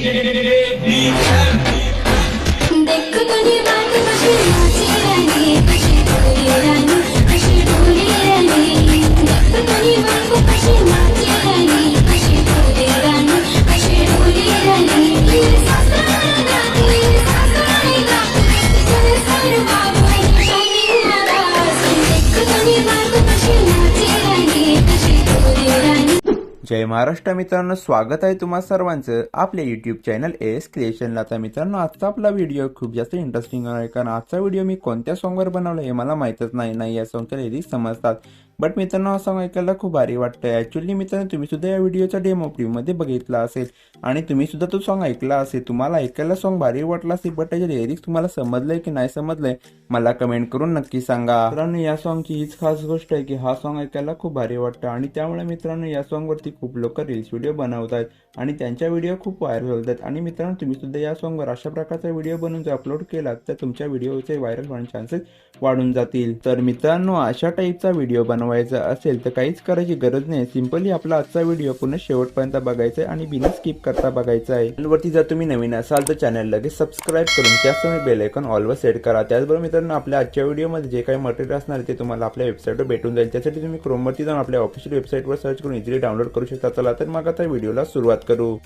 देख तुनी बायको कशी नाची राणी, कशी ढोली राणी, कशी ढोली राणी. देख तुनी बायको कशी नाची राणी, कशी ढोली राणी, कशी ढोली राणी. सासुराई गाते, सासुराई गाते, तिचे सर्व वैशाली नाराज. देख तुनी बायको कशी नाची राणी, कशी ढोली राणी. जय महाराष्ट्र मित्रांनो, स्वागत आहे तुम्हा सर्वांचं आपल्या यूट्यूब चॅनल एस क्रिएशनला. तर मित्रांनो, आजचा आपला व्हिडिओ खूप जास्त इंटरेस्टिंग आहे, कारण आजचा व्हिडिओ मी कोणत्या सॉन्गवर बनवला हे मला माहीतच नाही या सॉन्गच्या लिरिक्स समजतात. बट मित्रांनो, हा सॉन्ग ऐकायला खूप भारी वाटतंय. ॲक्च्युअली मित्रांनो, तुम्ही सुद्धा या व्हिडिओचा डेमो प्रीव्ह्यूमध्ये बघितला असेल आणि तुम्ही सुद्धा तो सॉन्ग ऐकला असेल. तुम्हाला ऐकायला सॉन्ग भारी वाटला असेल, बट त्याचे लिरिक्स तुम्हाला समजलंय की नाही समजलंय मला कमेंट करून नक्की सांगा. मित्रांनो, या सॉन्गची हीच खास गोष्ट आहे की हा सॉन्ग ऐकायला खूप भारी वाटतं आणि त्यामुळे मित्रांनो या सॉन्गवरती खूप लोक रील्स व्हिडिओ बनवतात आणि त्यांच्या व्हिडिओ खूप व्हायरल होतात. आणि मित्रांनो, तुम्ही सुद्धा या सॉन्गवर अशा प्रकारचा व्हिडिओ बनवून जर अपलोड केला तर तुमच्या व्हिडिओचे व्हायरल होण्याचे चान्सेस वाढून जातील. तर मित्रांनो, अशा टाईपचा व्हिडिओ बनवायचा असेल तर काहीच करायची गरज नाही. सिंपली आपला आजचा व्हिडिओ पुन्हा शेवटपर्यंत बघायचा आहे आणि बिना स्किप करता बघायचा आहे. चॅनलवरती जर तुम्ही नवीन असाल तर चॅनल लगेच सबस्क्राईब करून त्याचप्रमाणे बेल आयकॉन ऑलवर सेट करा. त्याचबरोबर मित्रांनो, आपल्या आजच्या व्हिडिओमध्ये जे काही मटेरियल असणार ते तुम्हाला आपल्या वेबसाईटवर भेटून जाईल. त्यासाठी तुम्ही क्रोमवरती जाऊन आपल्या ऑफिशियल वेबसाईटवर सर्च करून इझिली डाउनलोड करू शकता. चला तर मग आता व्हिडिओला सुरुवात करू.